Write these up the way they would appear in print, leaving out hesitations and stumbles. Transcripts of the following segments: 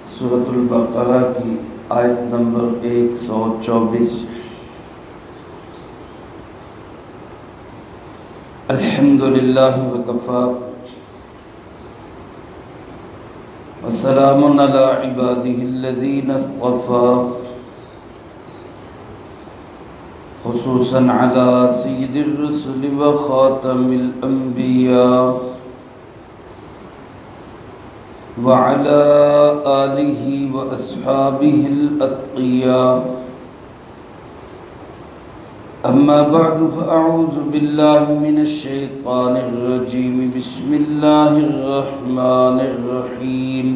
سورۃ البقرہ کی آیت نمبر 124۔ الحمدللہ وکفی وسلام علی عبادہ الذین اصطفی، خصوصاً علی سید الرسل وخاتم الانبیاء وعلى آلہ واصحابہ الاتقیاء۔ اما بعد فاعوذ باللہ من الشیطان الرجیم، بسم اللہ الرحمن الرحیم۔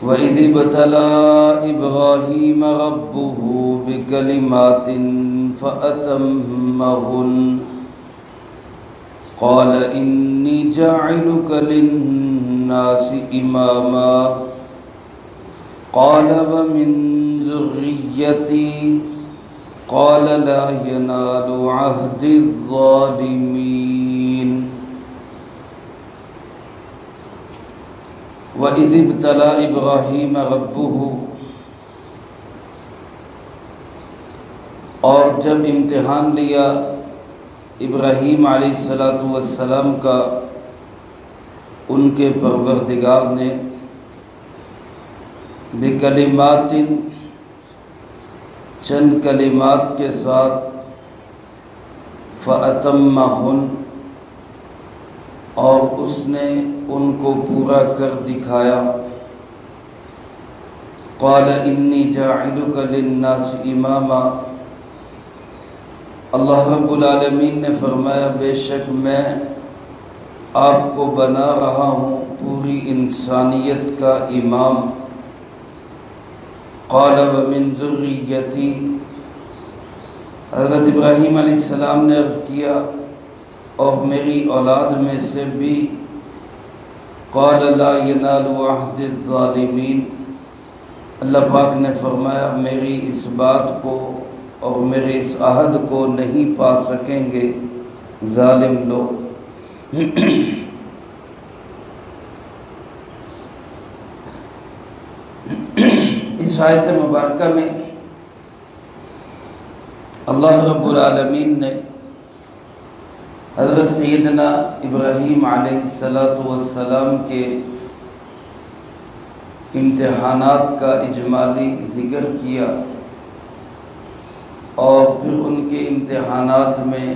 وَإِذِ ابْتَلَىٰ إِبْرَاهِيمَ رَبُّهُ بِكَلِمَاتٍ فَأَتَمَّهُنَّ قال إني جاعلك للناس إماما قال ومن ذريتي قال لا ينال عهد الظالمين۔ وَإِذِ ابْتَلَىٰ إِبْرَاهِيمَ رَبُّهُ، اور جب امتحان لیا ابراہیم علیہ السلام کا ان کے پروردگار نے، بکلمات، چند کلمات کے ساتھ، فأتمہن، اور اس نے ان کو پورا کر دکھایا۔ قال انی جاعلک للناس اماما، اللہ رب العالمین نے فرمایا بے شک میں آپ کو بنا رہا ہوں پوری انسانیت کا امام۔ قال ومن ذریتی، حضرت ابراہیم علیہ السلام نے عرض کیا اور میری اولاد میں سے بھی۔ قال لا ینال عہد الظالمین، اللہ پاک نے فرمایا میری اس بات کو اور میرے اس عہد کو نہیں پا سکیں گے ظالم لوگ۔ اس آیت مبارکہ میں اللہ رب العالمین نے حضرت سیدنا ابراہیم علیہ السلام کے امتحانات کا اجمالی ذکر کیا، اور پھر ان کے امتحانات میں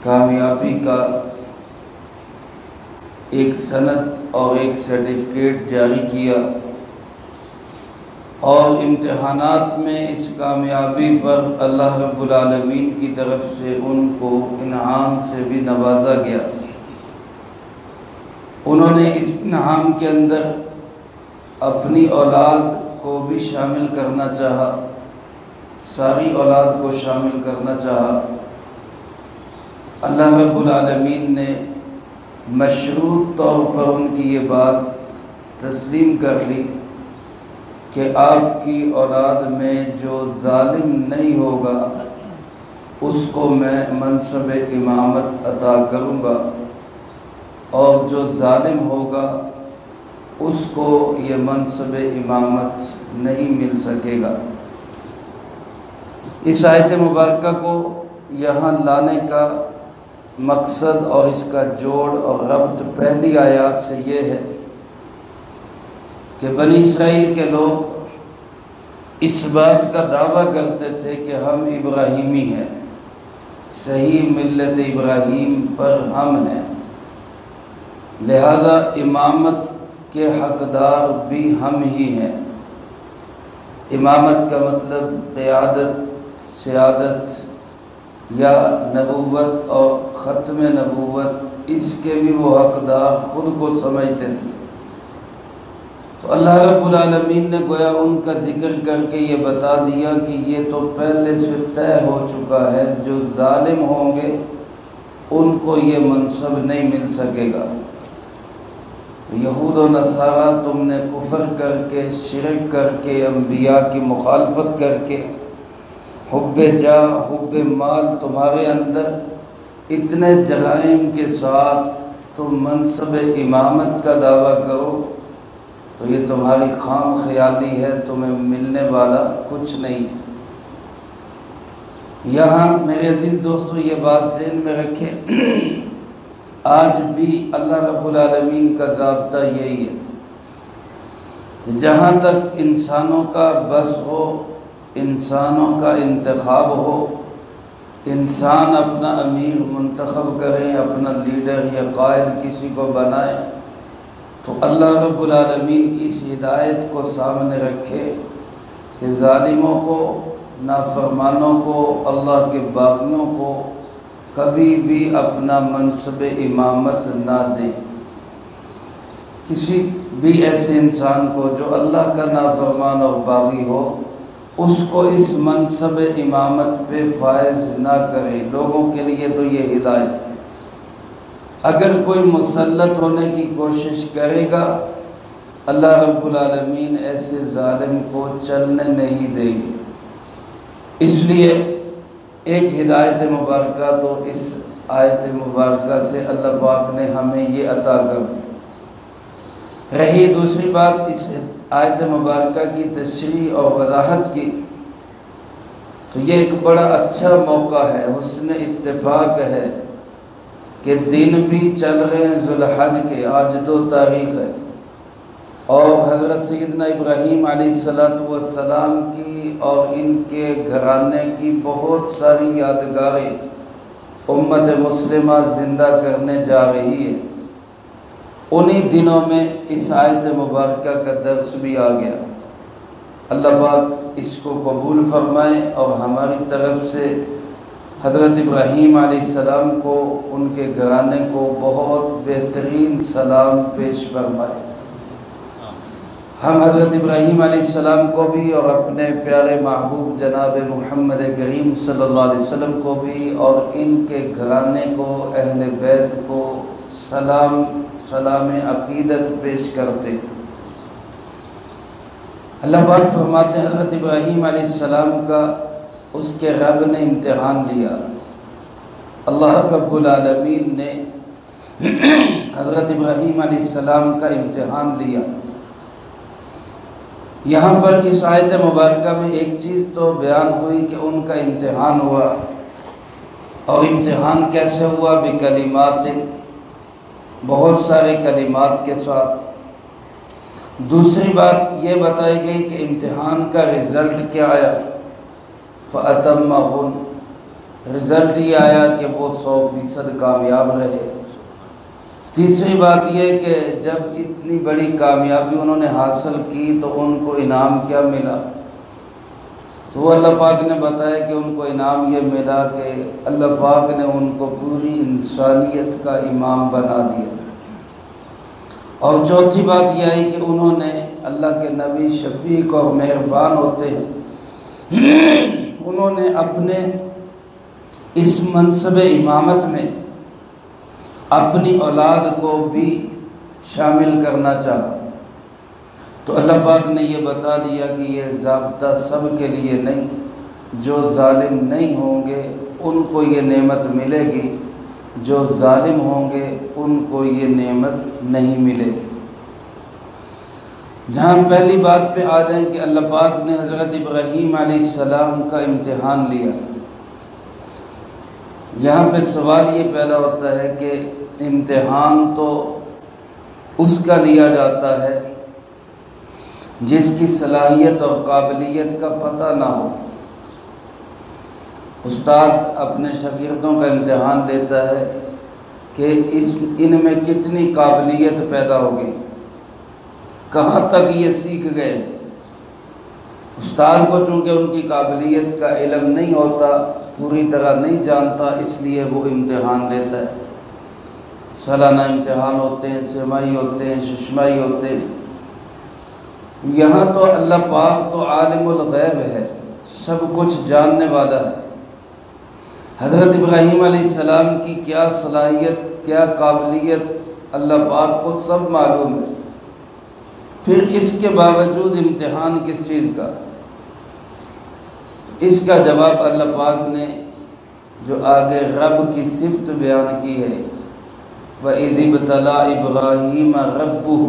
کامیابی کا ایک سند اور ایک سرٹیفکیٹ جاری کیا، اور امتحانات میں اس کامیابی پر اللہ رب العالمین کی طرف سے ان کو انعام سے بھی نوازا گیا۔ انہوں نے اس انعام کے اندر اپنی اولاد کو بھی شامل کرنا چاہا، ساری اولاد کو شامل کرنا چاہا۔ اللہ رب العالمین نے مشروط طور پر ان کی یہ بات تسلیم کر لی کہ آپ کی اولاد میں جو ظالم نہیں ہوگا اس کو میں منصب امامت عطا کروں گا، اور جو ظالم ہوگا اس کو یہ منصب امامت نہیں مل سکے گا۔ اس آیت مبارکہ کو یہاں لانے کا مقصد اور اس کا جوڑ اور ربط پہلی آیات سے یہ ہے کہ بنی اسرائیل کے لوگ اس بات کا دعویٰ کرتے تھے کہ ہم ابراہیمی ہیں، صحیح ملت ابراہیم پر ہم ہیں، لہذا امامت کے حقدار بھی ہم ہی ہیں۔ امامت کا مطلب قیادت، سیادت یا نبوت اور ختم نبوت، اس کے بھی وہ حقدار خود کو سمجھتے تھے۔ تو اللہ رب العالمین نے گویا ان کا ذکر کر کے یہ بتا دیا کہ یہ تو پہلے سے طے ہو چکا ہے، جو ظالم ہوں گے ان کو یہ منصب نہیں مل سکے گا۔ یہود و نصارہ تم نے کفر کر کے، شرک کر کے، انبیاء کی مخالفت کر کے، حب جاہ، حب مال تمہارے اندر اتنے جرائم کے ساتھ تم منصب امامت کا دعویٰ کرو تو یہ تمہاری خام خیالی ہے، تمہیں ملنے والا کچھ نہیں ہے۔ یہاں میرے عزیز دوستو یہ بات ذہن میں رکھیں، آج بھی اللہ رب العالمین کا ضابطہ یہی ہے، جہاں تک انسانوں کا بس ہو، انسانوں کا انتخاب ہو، انسان اپنا امیر منتخب کرے، اپنا لیڈر یا قائد کسی کو بنائے، تو اللہ رب العالمین کی اس ہدایت کو سامنے رکھے کہ ظالموں کو، نافرمانوں کو، اللہ کے باغیوں کو کبھی بھی اپنا منصب امامت نہ دیں۔ کسی بھی ایسے انسان کو جو اللہ کا نافرمان اور باغی ہو، اس کو اس منصب امامت پہ فائز نہ کرے۔ لوگوں کے لیے تو یہ ہدایت ہے، اگر کوئی مسلط ہونے کی کوشش کرے گا، اللہ رب العالمین ایسے ظالم کو چلنے نہیں دیں گے۔ اس لیے ایک ہدایت مبارکہ تو اس آیت مبارکہ سے اللہ پاک نے ہمیں یہ عطا کر دی۔ رہی دوسری بات اس آیت مبارکہ کی تشریح اور وضاحت کی، تو یہ ایک بڑا اچھا موقع ہے، حسن اتفاق ہے کہ دن بھی چل رہے ہیں ذوالحج کے، آج 2 تاریخ ہے، اور حضرت سیدنا ابراہیم علیہ السلام کی اور ان کے گھرانے کی بہت ساری یادگاریں امت مسلمہ زندہ کرنے جا رہی ہے۔ انہی دنوں میں اس آیت مبارکہ کا درس بھی آ گیا۔ اللہ پاک اس کو قبول فرمائے اور ہماری طرف سے حضرت ابراہیم علیہ السلام کو، ان کے گھرانے کو بہت بہترین سلام پیش فرمائے۔ ہم حضرت ابراہیم علیہ السلام کو بھی اور اپنے پیارے محبوب جناب محمد کریم صلی اللہ علیہ وسلم کو بھی اور ان کے گھرانے کو، اہل بیت کو سلام عقیدت پیش کرتے ہیں۔ اللہ پاک فرماتے ہیں حضرت ابراہیم علیہ السلام کا اس کے رب نے امتحان لیا۔ اللہ رب العالمین نے حضرت ابراہیم علیہ السلام کا امتحان لیا۔ یہاں پر اس آیت مبارکہ میں ایک چیز تو بیان ہوئی کہ ان کا امتحان ہوا، اور امتحان کیسے ہوا؟ بکلمات، بہت سارے کلمات کے ساتھ۔ دوسری بات یہ بتائی گئی کہ امتحان کا رزلٹ کیا آیا، فَأَتَمَّهُ، رزلٹ یہ آیا کہ وہ 100% کامیاب رہے۔ تیسری بات یہ کہ جب اتنی بڑی کامیابی انہوں نے حاصل کی تو ان کو انعام کیا ملا؟ تو اللہ پاک نے بتایا کہ ان کو انعام یہ ملا کہ اللہ پاک نے ان کو پوری انسانیت کا امام بنا دیا۔ اور چوتھی بات یہ آئی کہ انہوں نے، اللہ کے نبی شفیق اور مہربان ہوتے ہیں، انہوں نے اپنے اس منصب امامت میں اپنی اولاد کو بھی شامل کرنا چاہا۔ تو اللہ پاک نے یہ بتا دیا کہ یہ ضابطہ سب کے لیے نہیں، جو ظالم نہیں ہوں گے ان کو یہ نعمت ملے گی، جو ظالم ہوں گے ان کو یہ نعمت نہیں ملے گی۔ جہاں پہلی بات پہ آ جائیں کہ اللہ پاک نے حضرت ابراہیم علیہ السلام کا امتحان لیا، یہاں پہ سوال یہ پیدا ہوتا ہے کہ امتحان تو اس کا لیا جاتا ہے جس کی صلاحیت اور قابلیت کا پتہ نہ ہو۔ استاد اپنے شاگردوں کا امتحان لیتا ہے کہ ان میں کتنی قابلیت پیدا ہوگی، کہاں تک یہ سیکھ گئے۔ استاد کو چونکہ ان کی قابلیت کا علم نہیں ہوتا، پوری طرح نہیں جانتا، اس لیے وہ امتحان لیتا ہے۔ سالانہ امتحان ہوتے ہیں، سمائی ہوتے ہیں، ششمائی ہوتے ہیں۔ یہاں تو اللہ پاک تو عالم الغیب ہے، سب کچھ جاننے والا ہے۔ حضرت ابراہیم علیہ السلام کی کیا صلاحیت، کیا قابلیت اللہ پاک کو سب معلوم ہے، پھر اس کے باوجود امتحان کس چیز کا؟ اس کا جواب اللہ پاک نے جو آگے رب کی صفت بیان کی ہے، وَإِذِ ابْتَلَىٰ إِبْرَاهِيمَ رَبُّهُ،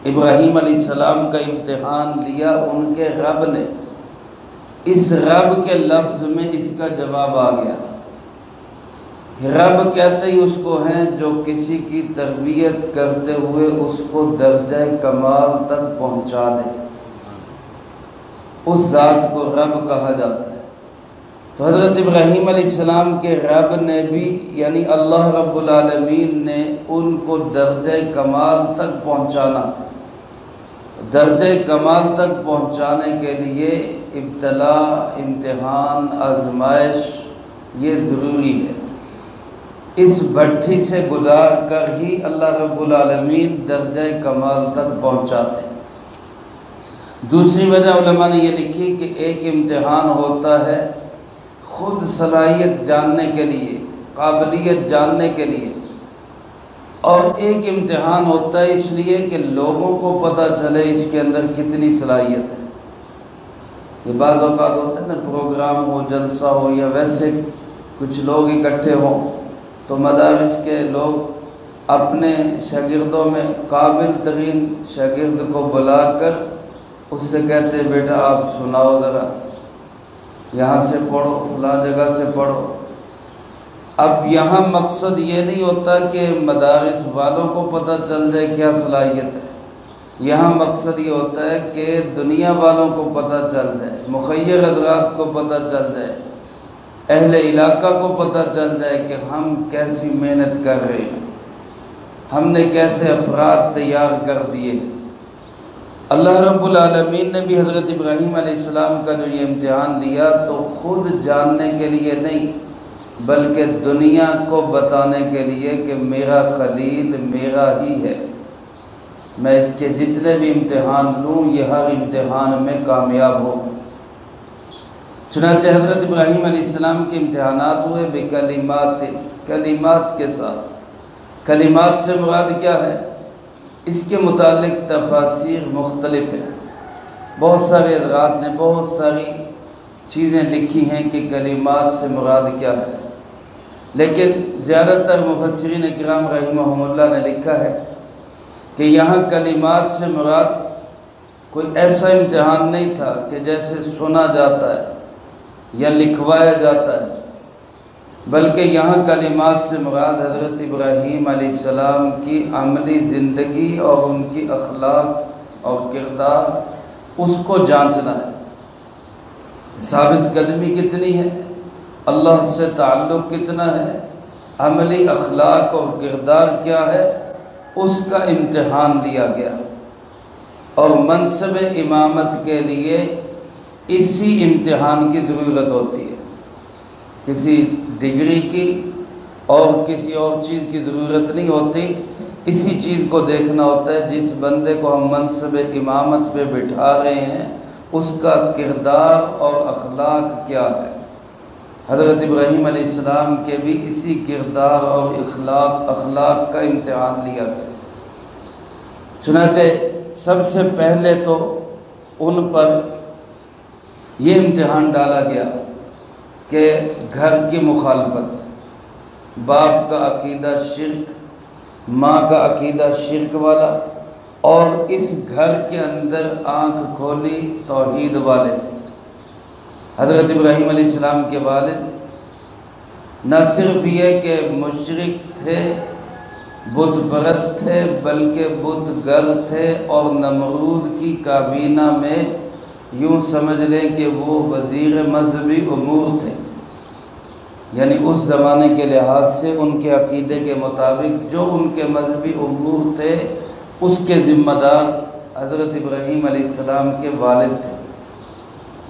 ابراہیم علیہ السلام کا امتحان لیا ان کے رب نے۔ اس رب کے لفظ میں اس کا جواب آ گیا۔ رب کہتے ہی اس کو ہیں جو کسی کی تربیت کرتے ہوئے اس کو درجہ کمال تک پہنچا دے، اس ذات کو رب کہا جاتا ہے۔ تو حضرت ابراہیم علیہ السلام کے رب نے بھی یعنی اللہ رب العالمین نے ان کو درجہ کمال تک پہنچانا، درجہ کمال تک پہنچانے کے لیے ابتلا، امتحان، آزمائش یہ ضروری ہے۔ اس بھٹی سے گزار کر ہی اللہ رب العالمین درجہ کمال تک پہنچاتے ہیں۔ دوسری وجہ علماء نے یہ لکھی کہ ایک امتحان ہوتا ہے خود صلاحیت جاننے کے لیے، قابلیت جاننے کے لیے، اور ایک امتحان ہوتا ہے اس لیے کہ لوگوں کو پتہ چلے اس کے اندر کتنی صلاحیت ہے۔ یہ بعض اوقات ہوتا ہے نا، پروگرام ہو، جلسہ ہو، یا ویسے کچھ لوگ اکٹھے ہوں تو مدارس کے لوگ اپنے شاگردوں میں قابل ترین شاگرد کو بلا کر اس سے کہتے ہیں بیٹا آپ سناؤ ذرا، یہاں سے پڑھو، فلاں جگہ سے پڑھو۔ اب یہاں مقصد یہ نہیں ہوتا کہ مدارس والوں کو پتہ چل جائے کیا صلاحیت ہے، یہاں مقصد یہ ہوتا ہے کہ دنیا والوں کو پتہ چل جائے، مخیر حضرات کو پتہ چل جائے، اہل علاقہ کو پتہ چل جائے کہ ہم کیسی محنت کر رہے ہیں، ہم نے کیسے افراد تیار کر دیے ہیں۔ اللہ رب العالمین نے بھی حضرت ابراہیم علیہ السلام کا جو یہ امتحان لیا تو خود جاننے کے لیے نہیں بلکہ دنیا کو بتانے کے لیے کہ میرا خلیل میرا ہی ہے، میں اس کے جتنے بھی امتحان لوں یہ ہر امتحان میں کامیاب ہوں۔ چنانچہ حضرت ابراہیم علیہ السلام کے امتحانات ہوئے بکلمات، کلمات کے ساتھ۔ کلمات سے مراد کیا ہے؟ اس کے متعلق تفاسیر مختلف ہیں، بہت سارے حضرات نے بہت ساری چیزیں لکھی ہیں کہ کلمات سے مراد کیا ہے، لیکن زیادہ تر مفسرین کرام رحمہم اللہ نے لکھا ہے کہ یہاں کلمات سے مراد کوئی ایسا امتحان نہیں تھا کہ جیسے سنا جاتا ہے یا لکھوایا جاتا ہے، بلکہ یہاں کلمات سے مراد حضرت ابراہیم علیہ السلام کی عملی زندگی اور ان کی اخلاق اور کردار اس کو جانچنا ہے، ثابت قدمی کتنی ہے، اللہ سے تعلق کتنا ہے، عملی اخلاق اور کردار کیا ہے، اس کا امتحان لیا گیا۔ اور منصب امامت کے لیے اسی امتحان کی ضرورت ہوتی ہے، کسی ڈگری کی اور کسی اور چیز کی ضرورت نہیں ہوتی، اسی چیز کو دیکھنا ہوتا ہے جس بندے کو ہم منصب امامت پہ بٹھا رہے ہیں اس کا کردار اور اخلاق کیا ہے۔ حضرت ابراہیم علیہ السلام کے بھی اسی کردار اور اخلاق کا امتحان لیا گیا۔ چنانچہ سب سے پہلے تو ان پر یہ امتحان ڈالا گیا کہ گھر کی مخالفت، باپ کا عقیدہ شرک، ماں کا عقیدہ شرک والا، اور اس گھر کے اندر آنکھ کھولی توحید والے۔ حضرت ابراہیم علیہ السلام کے والد نہ صرف یہ کہ مشرک تھے، بت پرست تھے، بلکہ بت گر تھے، اور نمرود کی کابینہ میں یوں سمجھ لیں کہ وہ وزیر مذہبی امور تھے، یعنی اس زمانے کے لحاظ سے ان کے عقیدے کے مطابق جو ان کے مذہبی امور تھے اس کے ذمہ دار حضرت ابراہیم علیہ السلام کے والد تھے۔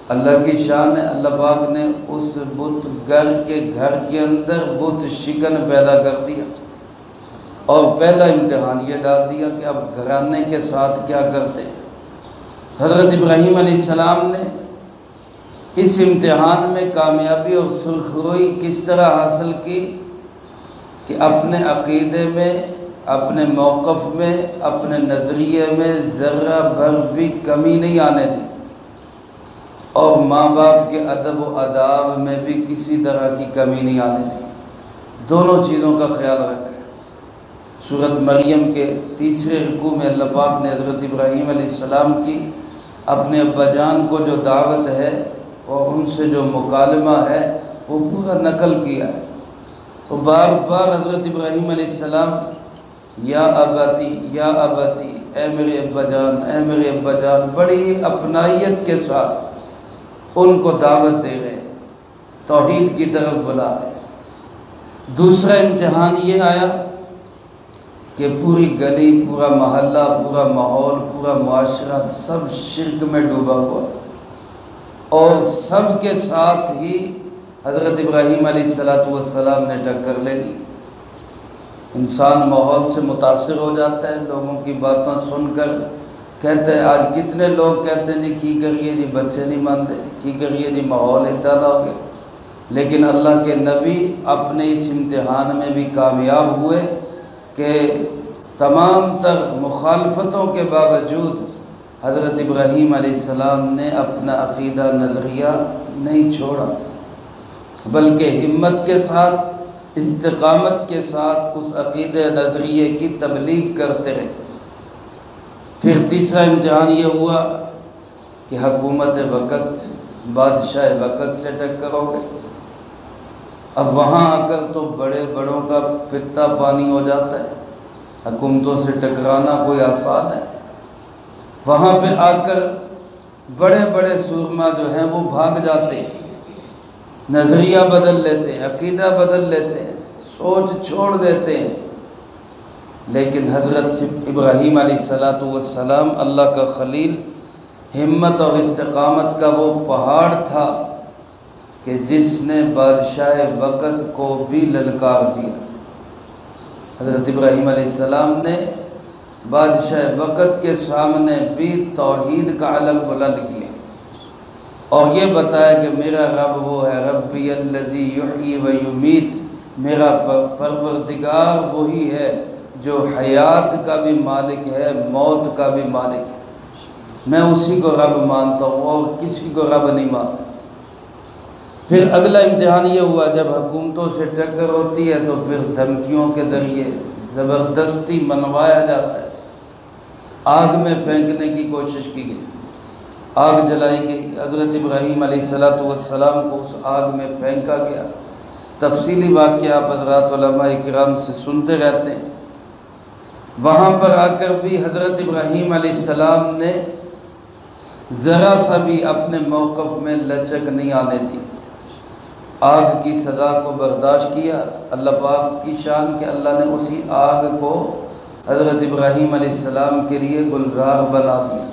اللہ کی شان ہے، اللہ پاک نے اس بت گر کے گھر کے اندر بت شکن پیدا کر دیا، اور پہلا امتحان یہ ڈال دیا کہ اب گھرانے کے ساتھ کیا کرتے ہیں۔ حضرت ابراہیم علیہ السلام نے اس امتحان میں کامیابی اور سرخروئی کس طرح حاصل کی کہ اپنے عقیدے میں، اپنے موقف میں، اپنے نظریے میں ذرہ بھر بھی کمی نہیں آنے دی، اور ماں باپ کے ادب و آداب میں بھی کسی طرح کی کمی نہیں آنے دی، دونوں چیزوں کا خیال رکھا۔ سورۃ مریم کے تیسرے رکوع میں اللہ پاک نے حضرت ابراہیم علیہ السلام کی اپنے ابا جان کو جو دعوت ہے اور ان سے جو مکالمہ ہے وہ پورا نقل کیا ہے۔ وہ بار بار حضرت ابراہیم علیہ السلام یا اباتی اے میرے ابا جان، اے میرے ابا جان، بڑی اپنائیت کے ساتھ ان کو دعوت دے رہے، توحید کی طرف بلا رہے۔ دوسرا امتحان یہ آیا کہ پوری گلی، پورا محلہ، پورا ماحول، پورا معاشرہ سب شرک میں ڈوبا ہوا اور سب کے ساتھ ہی حضرت ابراہیم علیہ السلام نے ٹکر لے لی۔ انسان ماحول سے متاثر ہو جاتا ہے، لوگوں کی باتیں سن کر کہتے ہیں، آج کتنے لوگ کہتے ہیں جی کی کریے جی بچے نہیں مانتے، کی کریے جی ماحول اتنا ہو گیا، لیکن اللہ کے نبی اپنے اس امتحان میں بھی کامیاب ہوئے کہ تمام تر مخالفتوں کے باوجود حضرت ابراہیم علیہ السلام نے اپنا عقیدہ نظریہ نہیں چھوڑا، بلکہ ہمت کے ساتھ، استقامت کے ساتھ اس عقیدہ نظریے کی تبلیغ کرتے رہے۔ پھر تیسرا امتحان یہ ہوا کہ حکومت وقت، بادشاہ وقت سے ٹکر ہو گئی۔ اب وہاں آ کر تو بڑے بڑوں کا پتا پانی ہو جاتا ہے، حکومتوں سے ٹکرانا کوئی آسان ہے۔ وہاں پہ آ کر بڑے بڑے سورما جو ہیں وہ بھاگ جاتے ہیں، نظریہ بدل لیتے ہیں، عقیدہ بدل لیتے ہیں، سوچ چھوڑ دیتے ہیں۔ لیکن حضرت ابراہیم علیہ السلام اللہ کا خلیل، ہمت اور استقامت کا وہ پہاڑ تھا کہ جس نے بادشاہ وقت کو بھی للکار دیا۔ حضرت ابراہیم علیہ السلام نے بادشاہ وقت کے سامنے بھی توحید کا علم بلند کیا اور یہ بتایا کہ میرا رب وہ ہے، ربی الذی یحیی و یمیت، میرا پروردگار وہی ہے جو حیات کا بھی مالک ہے، موت کا بھی مالک ہے، میں اسی کو رب مانتا ہوں اور کسی کو رب نہیں مانتا۔ پھر اگلا امتحان یہ ہوا، جب حکومتوں سے ٹکر ہوتی ہے تو پھر دھمکیوں کے ذریعے زبردستی منوایا جاتا ہے، آگ میں پھینکنے کی کوشش کی گئی، آگ جلائی گئی، حضرت ابراہیم علیہ السلام کو اس آگ میں پھینکا گیا۔ تفصیلی واقعہ آپ حضرات علماء کرام سے سنتے رہتے ہیں۔ وہاں پر آ کر بھی حضرت ابراہیم علیہ السلام نے ذرا سا بھی اپنے موقف میں لچک نہیں آنے دی، آگ کی سزا کو برداشت کیا۔ اللہ پاک کی شان کہ اللہ نے اسی آگ کو حضرت ابراہیم علیہ السلام کے لیے گلزار بنا دیا،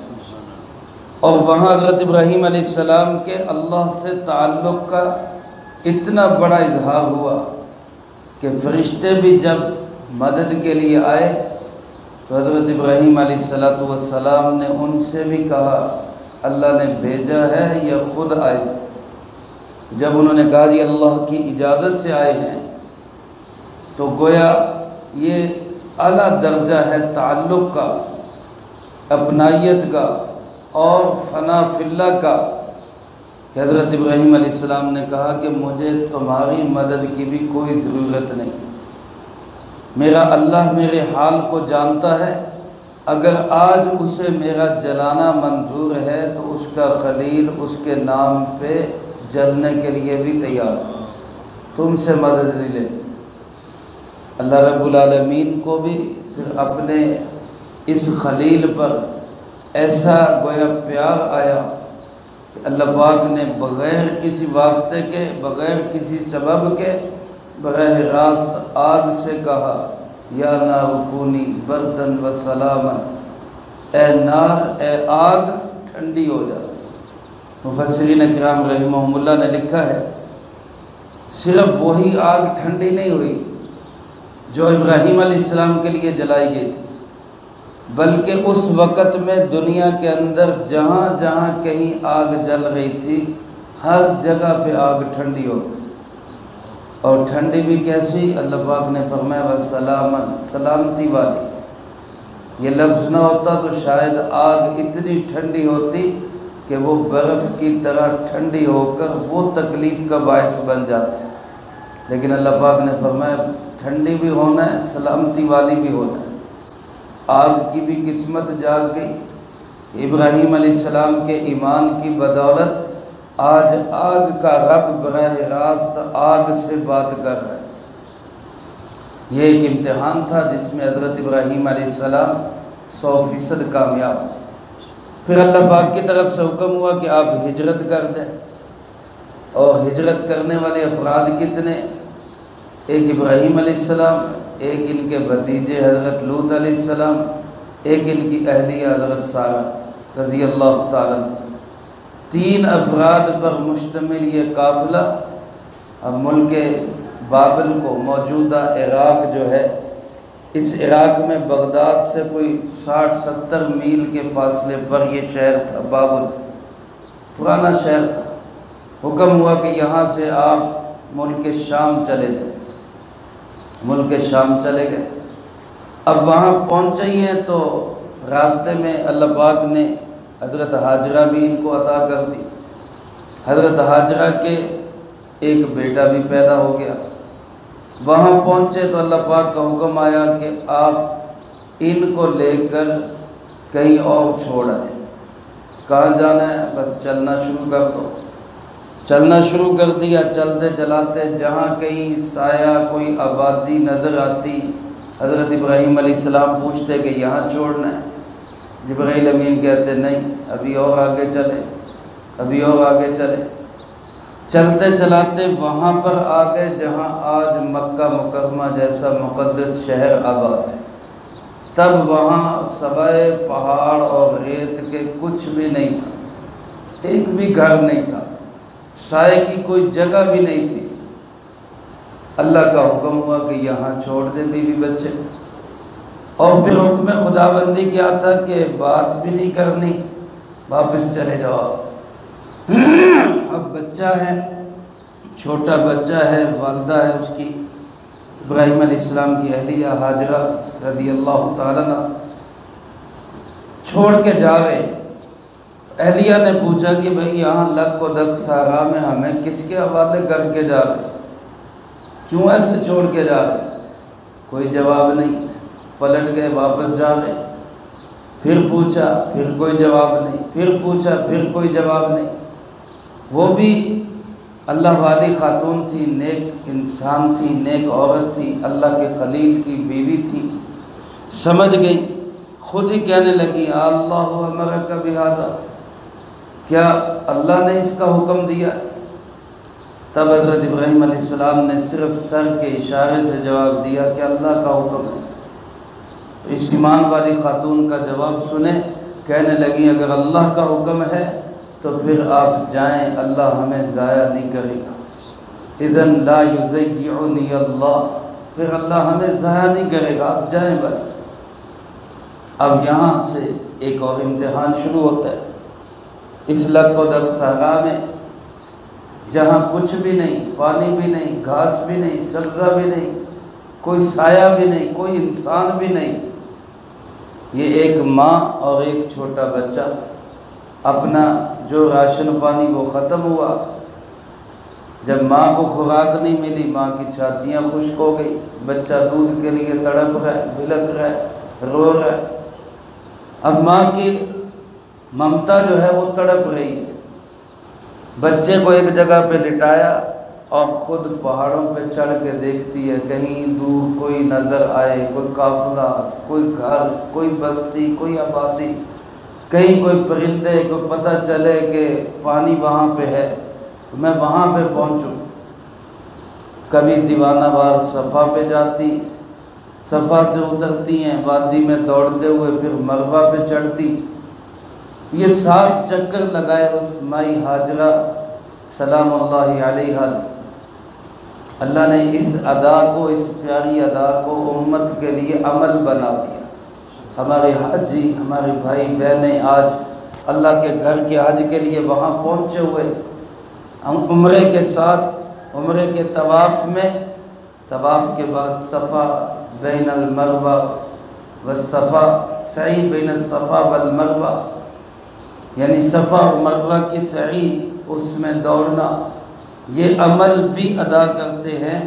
اور وہاں حضرت ابراہیم علیہ السلام کے اللہ سے تعلق کا اتنا بڑا اظہار ہوا کہ فرشتے بھی جب مدد کے لیے آئے تو حضرت ابراہیم علیہ السلام نے ان سے بھی کہا اللہ نے بھیجا ہے یا خود آئے؟ جب انہوں نے کہا جی اللہ کی اجازت سے آئے ہیں تو گویا یہ اعلیٰ درجہ ہے تعلق کا، اپنائیت کا اور فنا فی اللہ کا، کہ حضرت ابراہیم علیہ السلام نے کہا کہ مجھے تمہاری مدد کی بھی کوئی ضرورت نہیں، میرا اللہ میرے حال کو جانتا ہے، اگر آج اسے میرا جلانا منظور ہے تو اس کا خلیل اس کے نام پہ جلنے کے لیے بھی تیار، تم سے مدد نہیں لے۔ اللہ رب العالمین کو بھی پھر اپنے اس خلیل پر ایسا گویا پیار آیا کہ اللہ پاک نے بغیر کسی واسطے کے، بغیر کسی سبب کے، براہ راست آگ سے کہا یا نار کونی بردن و سلاما، اے نار، اے آگ ٹھنڈی ہو جا۔ مفسرین کرام رحمہم اللہ نے لکھا ہے صرف وہی آگ ٹھنڈی نہیں ہوئی جو ابراہیم علیہ السلام کے لیے جلائی گئی تھی، بلکہ اس وقت میں دنیا کے اندر جہاں جہاں کہیں آگ جل رہی تھی ہر جگہ پہ آگ ٹھنڈی ہو گئی، اور ٹھنڈی بھی کیسی؟ اللہ پاک نے فرمایا وَسَلَامًا، سلامتی والی۔ یہ لفظ نہ ہوتا تو شاید آگ اتنی ٹھنڈی ہوتی کہ وہ برف کی طرح ٹھنڈی ہو کر وہ تکلیف کا باعث بن جاتی، لیکن اللہ پاک نے فرمایا ٹھنڈی بھی ہونا ہے، سلامتی والی بھی ہونا ہے۔ آگ کی بھی قسمت جاگ گئی کہ ابراہیم علیہ السلام کے ایمان کی بدولت آج آگ کا رب براہ راست آگ سے بات کر رہا ہے۔ یہ ایک امتحان تھا جس میں حضرت ابراہیم علیہ السلام 100% کامیاب۔ پھر اللہ پاک کی طرف سے حکم ہوا کہ آپ ہجرت کر دیں، اور ہجرت کرنے والے افراد کتنے؟ ایک ابراہیم علیہ السلام، ایک ان کے بھتیجے حضرت لوط علیہ السلام، ایک ان کی اہلیہ حضرت سارہ رضی اللہ تعالیٰ عنہ۔ 3 افراد پر مشتمل یہ قافلہ اب ملک بابل کو، موجودہ عراق جو ہے، اس عراق میں بغداد سے کوئی 60-70 میل کے فاصلے پر یہ شہر تھا، بابل پرانا شہر تھا۔ حکم ہوا کہ یہاں سے آپ ملک شام چلے جائیں۔ ملک شام چلے گئے۔ اب وہاں پہنچے ہی ہیں تو راستے میں اللہ پاک نے حضرت ہاجرہ بھی ان کو عطا کر دی۔ حضرت ہاجرہ کے ایک بیٹا بھی پیدا ہو گیا۔ وہاں پہنچے تو اللہ پاک کا حکم آیا کہ آپ ان کو لے کر کہیں اور چھوڑ آئیں۔ کہاں جانا ہے؟ بس چلنا شروع کر دو۔ چلنا شروع کر دیا۔ چلتے چلاتے جہاں کہیں سایہ کوئی آبادی نظر آتی، حضرت ابراہیم علیہ السلام پوچھتے کہ یہاں چھوڑنا ہے؟ جبرائیل امین کہتے نہیں، ابھی اور آگے چلے، ابھی اور آگے چلے۔ چلتے چلاتے وہاں پر آ گئے جہاں آج مکہ مکرمہ جیسا مقدس شہر آباد ہے۔ تب وہاں سوائے پہاڑ اور ریت کے کچھ بھی نہیں تھا، ایک بھی گھر نہیں تھا، سائے کی کوئی جگہ بھی نہیں تھی۔ اللہ کا حکم ہوا کہ یہاں چھوڑ دیں بیوی بچے، اور پھر حکم خداوندی کیا تھا کہ بات بھی نہیں کرنی، واپس چلے جاؤ۔ اب بچہ ہے، چھوٹا بچہ ہے، والدہ ہے اس کی، ابراہیم علیہ السلام کی اہلیہ ہاجرہ رضی اللہ تعالیٰ عنہ چھوڑ کے جا رہے۔ اہلیہ نے پوچھا کہ بھئی یہاں لک و دک صحرا میں ہمیں کس کے حوالے کر کے جا رہے، کیوں ایسے چھوڑ کے جا رہے؟ کوئی جواب نہیں، پلٹ گئے، واپس جا رہے۔ پھر پوچھا، پھر کوئی جواب نہیں، پھر پوچھا، پھر کوئی جواب نہیں۔ وہ بھی اللہ والی خاتون تھی، نیک انسان تھی، نیک عورت تھی، اللہ کے خلیل کی بیوی تھی، سمجھ گئی، خود ہی کہنے لگی اللہ امرک بہذا، کیا اللہ نے اس کا حکم دیا؟ تب حضرت ابراہیم علیہ السلام نے صرف سر کے اشارے سے جواب دیا کہ اللہ کا حکم ہے۔ اس ایمان والی خاتون کا جواب سنے، کہنے لگی اگر اللہ کا حکم ہے تو پھر آپ جائیں، اللہ ہمیں ضائع نہیں کرے گا۔ اذن لا یضیعنی اللہ، پھر اللہ ہمیں ضائع نہیں کرے گا، آپ جائیں بس۔ اب یہاں سے ایک اور امتحان شروع ہوتا ہے۔ اس لک و دک صحرا میں جہاں کچھ بھی نہیں، پانی بھی نہیں، گھاس بھی نہیں، سبزہ بھی نہیں، کوئی سایہ بھی نہیں، کوئی انسان بھی نہیں، یہ ایک ماں اور ایک چھوٹا بچہ، اپنا جو راشن پانی وہ ختم ہوا۔ جب ماں کو خوراک نہیں ملی، ماں کی چھاتیاں خشک ہو گئی، بچہ دودھ کے لیے تڑپ رہا ہے، بلک رہا ہے، رو رہا ہے۔ اب ماں کی ممتا جو ہے وہ تڑپ رہی ہے۔ بچے کو ایک جگہ پہ لٹایا اور خود پہاڑوں پہ چڑھ کے دیکھتی ہے کہیں دور کوئی نظر آئے، کوئی قافلہ، کوئی گھر، کوئی بستی، کوئی آبادی، کہیں کوئی پرندے کو پتہ چلے کہ پانی وہاں پہ ہے، میں وہاں پہ پہنچوں۔ کبھی دیوانہ وار صفا پہ جاتی، صفا سے اترتی ہیں، وادی میں دوڑتے ہوئے پھر مروہ پہ چڑھتی۔ یہ 7 چکر لگائے اس مائی ہاجرہ سلام اللہ علیہا۔ اللہ نے اس ادا کو، اس پیاری ادا کو امت کے لیے عمل بنا دیا۔ ہمارے حاجی، ہمارے بھائی بہنیں آج اللہ کے گھر کے حج کے لیے وہاں پہنچے ہوئے، ہم عمرے کے ساتھ، عمرے کے طواف میں، طواف کے بعد صفا بین المروہ والصفا، سعی بین الصفا والمروہ، یعنی صفا اور مروہ کی سعی، اس میں دوڑنا، یہ عمل بھی ادا کرتے ہیں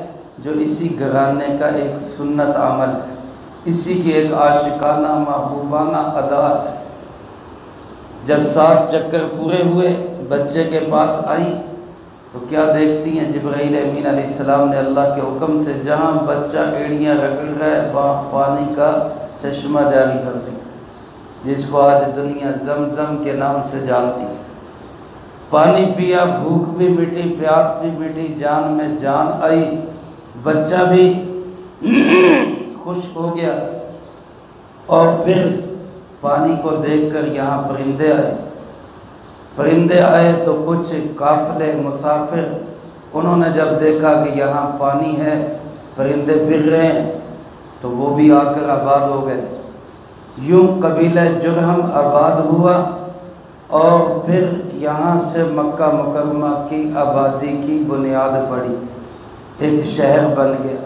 جو اسی گھرانے کا ایک سنت عمل ہے، اسی کی ایک عاشقانہ محبوبانہ ادا ہے۔ جب 7 چکر پورے ہوئے بچے کے پاس آئیں تو کیا دیکھتی ہیں؟ جبرائیل امین علیہ السلام نے اللہ کے حکم سے جہاں بچہ ایڑیاں رگڑ رہا ہے وہاں پانی کا چشمہ جاری کر دیا، جس کو آج دنیا زمزم کے نام سے جانتی ہے۔ پانی پیا، بھوک بھی مٹی، پیاس بھی مٹی، جان میں جان آئی، بچہ بھی خوش ہو گیا۔ اور پھر پانی کو دیکھ کر یہاں پرندے آئے تو کچھ قافلے مسافر، انہوں نے جب دیکھا کہ یہاں پانی ہے، پرندے پھر رہے ہیں، تو وہ بھی آ کر آباد ہو گئے۔ یوں قبیلہ جرہم آباد ہوا اور پھر یہاں سے مکہ مکرمہ کی آبادی کی بنیاد پڑی، ایک شہر بن گیا۔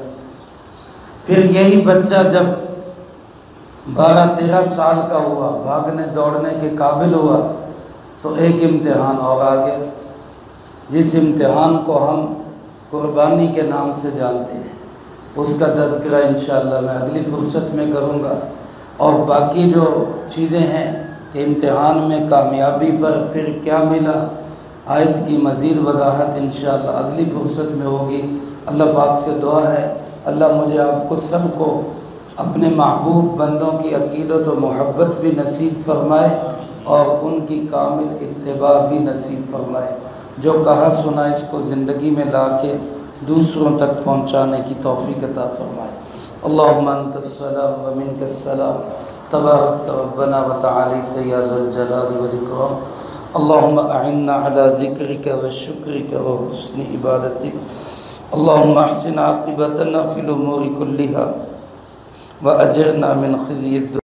پھر یہی بچہ جب 12-13 سال کا ہوا، بھاگنے دوڑنے کے قابل ہوا، تو ایک امتحان اور آ گیا، جس امتحان کو ہم قربانی کے نام سے جانتے ہیں۔ اس کا تذکرہ انشاءاللہ میں اگلی فرصت میں کروں گا، اور باقی جو چیزیں ہیں کہ امتحان میں کامیابی پر پھر کیا ملا، آیت کی مزید وضاحت انشاءاللہ اگلی فرصت میں ہوگی۔ اللہ پاک سے دعا ہے اللہ مجھے آپ کو سب کو اپنے محبوب بندوں کی عقیدت و محبت بھی نصیب فرمائے اور ان کی کامل اتباع بھی نصیب فرمائے۔ جو کہا سنا اس کو زندگی میں لا کے دوسروں تک پہنچانے کی توفیق عطا فرمائے۔ اللہم انت السلام و منک السلام، تبارک ربنا و تعالیت یا ذا الجلال والاکرام۔ اللہم اعنا علی ذکرک و شکرک و حسن عبادتک۔ اللہم احسن عاقبتنا فی الامور کلها واجرنا من خزي الدنيا